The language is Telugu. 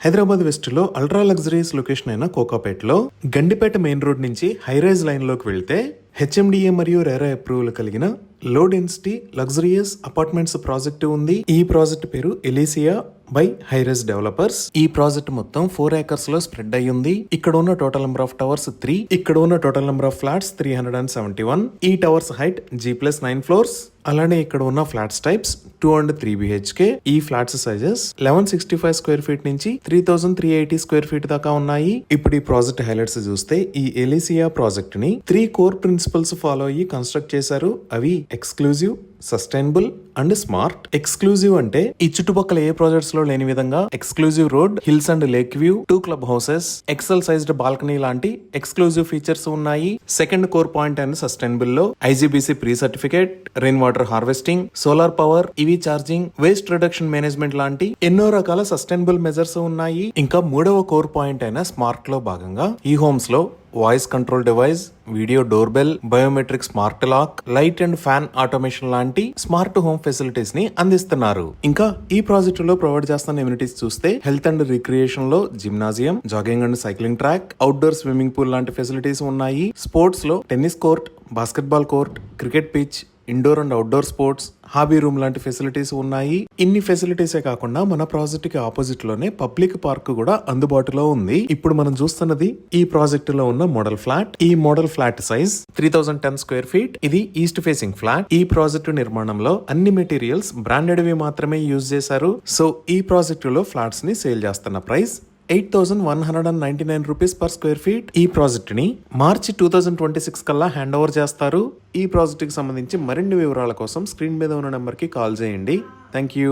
హైదరాబాద్ వెస్ట్ లో అల్ట్రా లగ్జరీస్ లొకేషన్ అయిన కోకాపేటలో గండిపేట మెయిన్ రోడ్ నుంచి హైరైజ్ లైన్ లోకి వెళ్తే హెచ్ఎండిఏ మరియు రెరా అప్రూవల్ కలిగిన low density luxurious apartments project ఉంది. ఈ ప్రాజెక్ట్ పేరు ఎలీసియా బై హైరైజ్ డెవలపర్స్. ఈ ప్రాజెక్ట్ మొత్తం 4 acres లో స్ప్రెడ్ అయ్యి ఉంది. ఇక్కడ ఉన్న టోటల్ నెంబర్ ఆఫ్ టవర్స్ 3. ఇక్కడ ఉన్న టోటల్ నెంబర్ ఆఫ్ ఫ్లాట్స్ 371. ఈ టవర్స్ హైట్ G+9 ఫ్లోర్స్. అలానే ఇక్కడ ఉన్న ఫ్లాట్స్ టైప్స్ 2 and 3 BHK. ఈ ఫ్లాట్స్ సైజెస్ 1165 స్క్వేర్ ఫీట్ నుంచి 3380 స్క్వేర్ ఫీట్ దాకా ఉన్నాయి. ఇప్పుడు ఈ ప్రాజెక్ట్ హైలైట్స్ చూస్తే ఈ ఎలీసియా ప్రాజెక్ట్ ని 3 కోర్ ప్రిన్సిపల్స్ ఫాలో అయ్యి కన్స్ట్రక్ట్ చేశారు. అవి exclusive, sustainable and smart. Exclusive అంటే ఈ చుట్టుపక్కల ఏ ప్రాజెక్ట్స్ లో లేని విధంగా exclusive road, hills and lake view, 2 club houses, excel sized balcony లాంటి ఎక్స్క్లూజివ్ ఫీచర్స్ ఉన్నాయి. Second core point and sustainable లో IGBC pre certificate, rain water harvesting, solar power, EV charging, waste reduction management లాంటి ఎన్నో రకాల సస్టైనబుల్ మెజర్స్ ఉన్నాయి. ఇంకా మూడవ కోర్ పాయింట్ అయిన స్మార్ట్ లో భాగంగా ఈ హోమ్స్ లో voice control device, video doorbell, biometric smart lock, light and fan automation లాంటి స్మార్ట్ హోమ్ ఫెసిలిటీస్ ని అందిస్తున్నారు. ఇంకా ఈ ప్రాజెక్ట్ లో ప్రొవైడ్ చేస్తున్న ఎమ్యూనిటీస్ చూస్తే హెల్త్ అండ్ రిక్రియేషన్ లో gymnasium, jogging and cycling track, outdoor swimming pool లాంటి ఫెసిలిటీస్ ఉన్నాయి. స్పోర్ట్స్ లో tennis court, basketball court, cricket pitch, indoor and outdoor sports, hobby room లాంటి ఫెసిలిటీస్ ఉన్నాయి. ఇన్ని ఫెసిలిటీసే కాకుండా మన ప్రాజెక్ట్ కి ఆపోజిట్ లోనే పబ్లిక్ పార్క్ కూడా అందుబాటులో ఉంది. ఇప్పుడు మనం చూస్తున్నది ఈ ప్రాజెక్ట్ లో ఉన్న మోడల్ ఫ్లాట్. ఈ model flat size 3010 square feet. ఇది ఈస్ట్ ఫేసింగ్ ఫ్లాట్. ఈ ప్రాజెక్టు నిర్మాణంలో అన్ని మెటీరియల్స్ బ్రాండెడ్ వి మాత్రమే యూజ్ చేశారు. సో ఈ ప్రాజెక్టు లో ఫ్లాట్స్ ని సేల్ చేస్తున్న price 8,199 rupees per square feet. ఈ ప్రాజెక్ట్ ని మార్చి 2026 కల్లా హ్యాండ్ ఓవర్ చేస్తారు. ఈ ప్రాజెక్ట్ కి సంబంధించి మరిన్ని వివరాల కోసం స్క్రీన్ మీద ఉన్న నెంబర్ కి కాల్ చేయండి. Thank you.